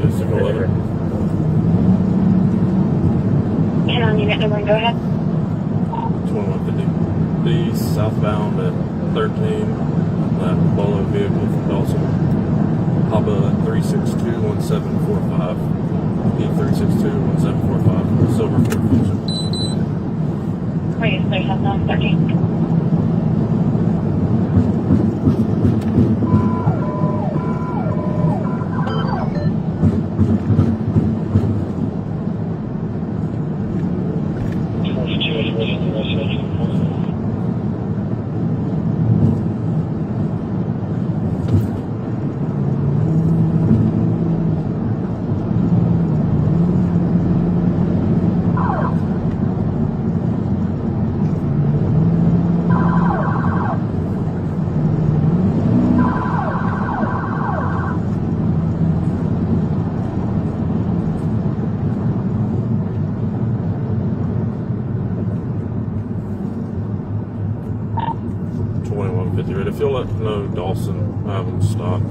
District 11. And on unit number, go ahead. 2150. The southbound at 13, that Bolo vehicle from Dawson. Papa 3621745. E3621745. Silver Ford Fusion. Please, there's southbound 13. If you'll let know Dawson, I have them stopped.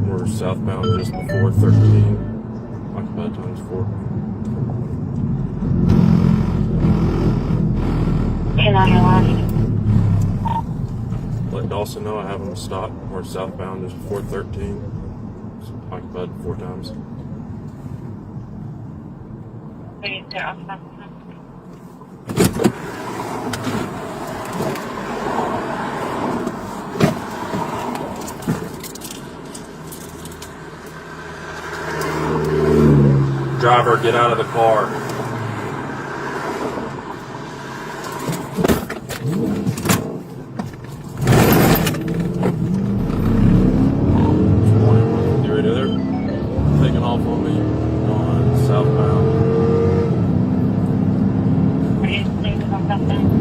We're southbound just before 13. Occupied times 4. And on your last. Let Dawson know I have them stopped. We're southbound just before 13. Occupied 4 times. Please, they're off. Driver, get out of the car. You ready there? Taking off on me on southbound. Please, please, come southbound.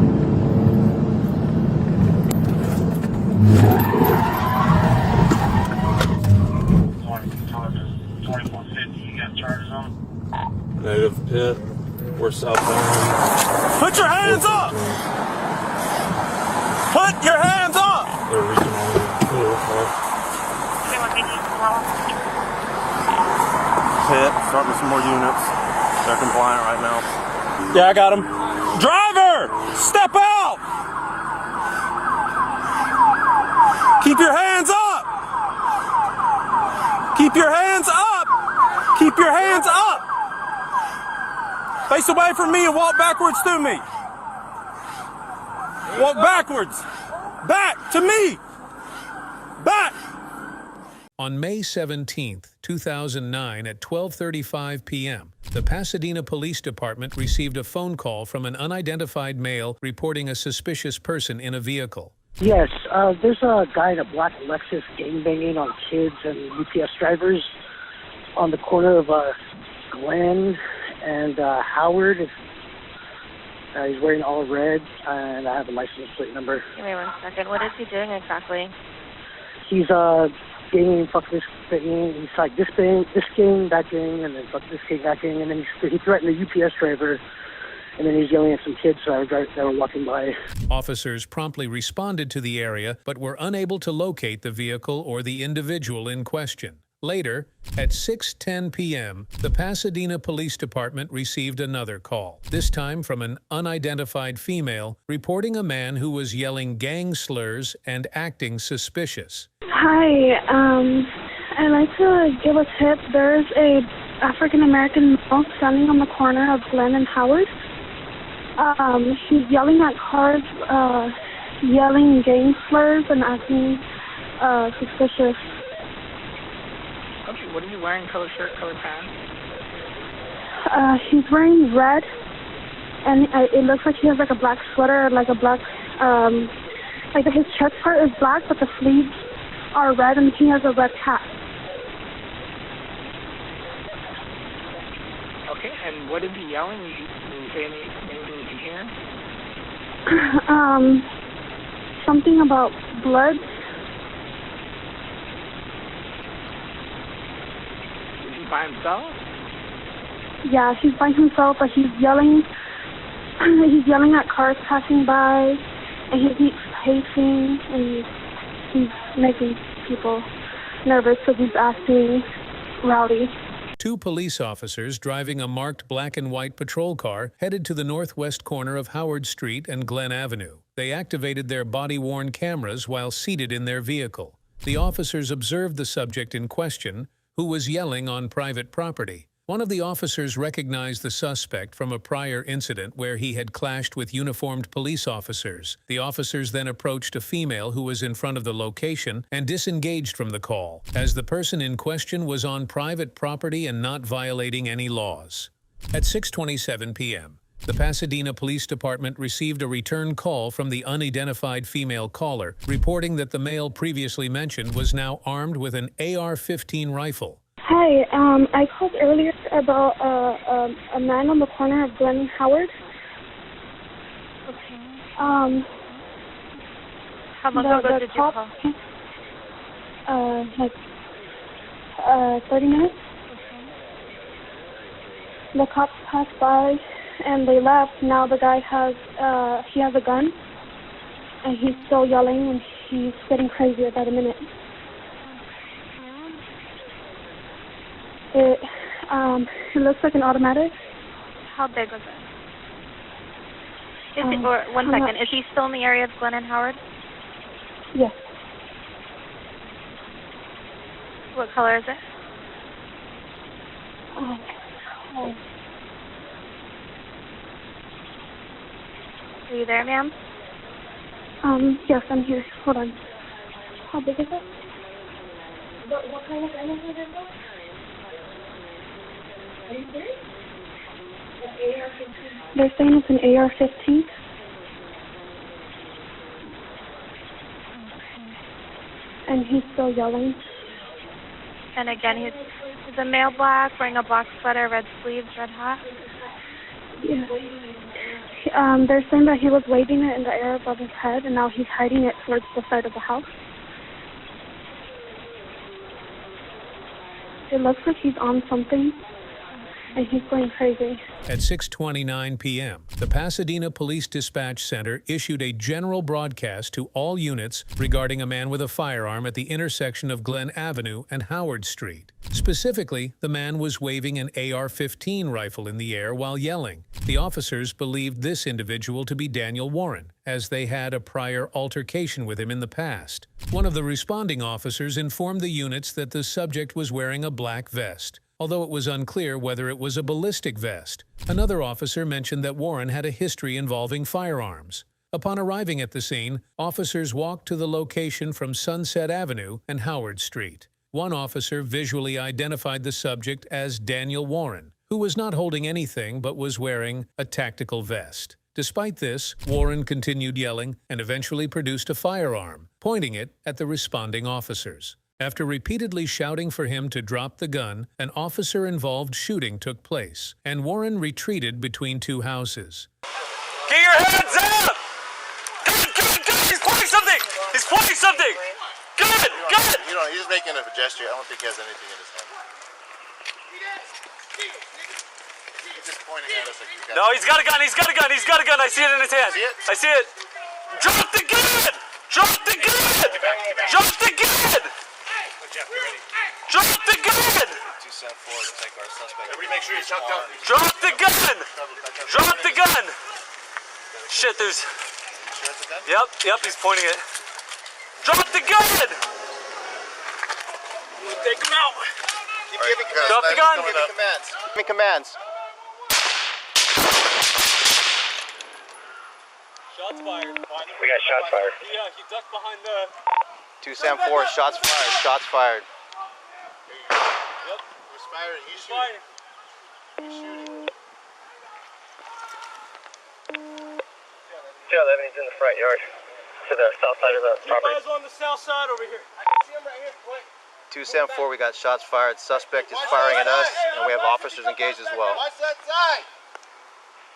Native pit. We're southbound. Put your hands up! Put your hands up! They're reaching on the car. Pit, start with some more units. They're compliant right now. Yeah, I got them. Driver! Step out! Keep your hands up! Keep your hands up! Keep your hands up! Face away from me and walk backwards to me. Walk backwards. Back to me. Back. On May 17th, 2009 at 12:35 p.m., the Pasadena Police Department received a phone call from an unidentified male reporting a suspicious person in a vehicle. Yes, there's a guy in a black Lexus gangbanging on kids and UPS drivers on the corner of Glenn and Howard. He's wearing all red, and I have a license plate number. Give me 1 second. What is he doing exactly? He's ganging, fuck this thing. He's like this gang, that gang, and then fuck this gang, that gang, and then he threatened a UPS driver, and then he's yelling at some kids that were walking by. Officers promptly responded to the area, but were unable to locate the vehicle or the individual in question. Later, at 6:10 p.m., the Pasadena Police Department received another call, this time from an unidentified female, reporting a man who was yelling gang slurs and acting suspicious. Hi, I'd like to give a tip. There's a African-American male standing on the corner of Glenn and Howard. He's yelling at cars, yelling gang slurs and acting suspicious. Okay, what are you wearing? Color shirt, color pants? He's wearing red, and it looks like he has like a black sweater, like a black, like his chest part is black, but the sleeves are red, and he has a red hat. Okay, and what is he yelling? Can you say anything you can hear? Something about blood. Is he by himself? Yeah, he's by himself, but he's yelling. He's yelling at cars passing by, and he keeps pacing, and he's making people nervous because he's acting rowdy. two police officers driving a marked black and white patrol car headed to the northwest corner of Howard Street and Glen Avenue. They activated their body-worn cameras while seated in their vehicle. The officers observed the subject in question, who was yelling on private property. One of the officers recognized the suspect from a prior incident where he had clashed with uniformed police officers. The officers then approached a female who was in front of the location and disengaged from the call, as the person in question was on private property and not violating any laws. At 6:27 p.m., the Pasadena Police Department received a return call from the unidentified female caller, reporting that the male previously mentioned was now armed with an AR-15 rifle. Hi, I called earlier about a man on the corner of Glen and Howard. Okay. How long ago did you call? Like 30 minutes. Okay. The cops passed by and they left. Now the guy has a gun and he's still yelling and he's getting crazier by the minute. It looks like an automatic. How big was it? One second. Is he still in the area of Glen and Howard? Yes. What color is it? Are you there, ma'am? Yes, I'm here. Hold on. How big is it? What kind of animal is it? Are you serious? They're saying it's an AR-15. And he's still yelling. And again, he's a male black, wearing a black sweater, red sleeves, red hat. Yeah. They're saying that he was waving it in the air above his head, and now he's hiding it towards the side of the house. It looks like he's on something, and he's going crazy. At 6:29 p.m., the Pasadena Police Dispatch Center issued a general broadcast to all units regarding a man with a firearm at the intersection of Glen Avenue and Howard Street. Specifically, the man was waving an AR-15 rifle in the air while yelling. The officers believed this individual to be Daniel Warren, as they had a prior altercation with him in the past. One of the responding officers informed the units that the subject was wearing a black vest, although it was unclear whether it was a ballistic vest. Another officer mentioned that Warren had a history involving firearms. Upon arriving at the scene, officers walked to the location from Sunset Avenue and Howard Street. One officer visually identified the subject as Daniel Warren, who was not holding anything but was wearing a tactical vest. Despite this, Warren continued yelling and eventually produced a firearm, pointing it at the responding officers. After repeatedly shouting for him to drop the gun, an officer-involved shooting took place, and Warren retreated between two houses. Get your hands up! Good! He's pointing something! He's pointing something! Good! You know, he's making a gesture. I don't think he has anything in his hand. He's just pointing at us like he's got... No, he's got a gun! He's got a gun! I see it in his hand! See it? I see it! Drop the gun! Drop the gun! Drop the gun! Drop the gun! 274 looks like our suspect. Everybody make sure you chuck down. Drop the gun! Drop the gun! Shit, there's... Sure that's a gun? Yep, he's pointing it. Drop the gun! Take him out! Keep giving commands. Drop the gun! Give me commands. Give me commands. Shots fired. We got shots fired. Yeah, he ducked behind the... 274, shots fired. Shots fired. Yep. He's firing. He's shooting. He's in the front yard to the south side of the property. Guys on the south side over here. I can see him right here. Quick. 274, we got shots fired. Suspect is firing at us, and we have officers engaged as well. Watch that side.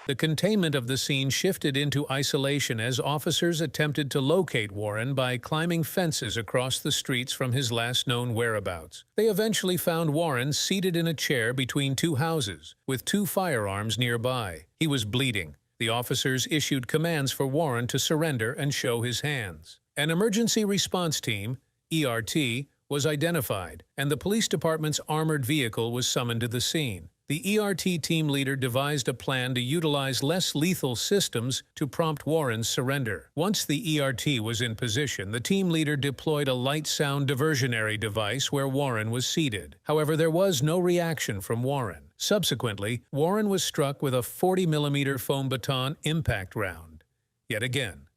The containment of the scene shifted into isolation as officers attempted to locate Warren by climbing fences across the streets from his last known whereabouts. They eventually found Warren seated in a chair between two houses, with two firearms nearby. He was bleeding. The officers issued commands for Warren to surrender and show his hands. An emergency response team, ERT, was identified, and the police department's armored vehicle was summoned to the scene. The ERT team leader devised a plan to utilize less lethal systems to prompt Warren's surrender. Once the ERT was in position, the team leader deployed a light sound diversionary device where Warren was seated. However, there was no reaction from Warren. Subsequently, Warren was struck with a 40mm foam baton impact round. Yet again,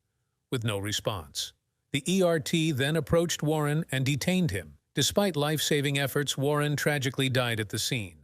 with no response. The ERT then approached Warren and detained him. Despite life-saving efforts, Warren tragically died at the scene.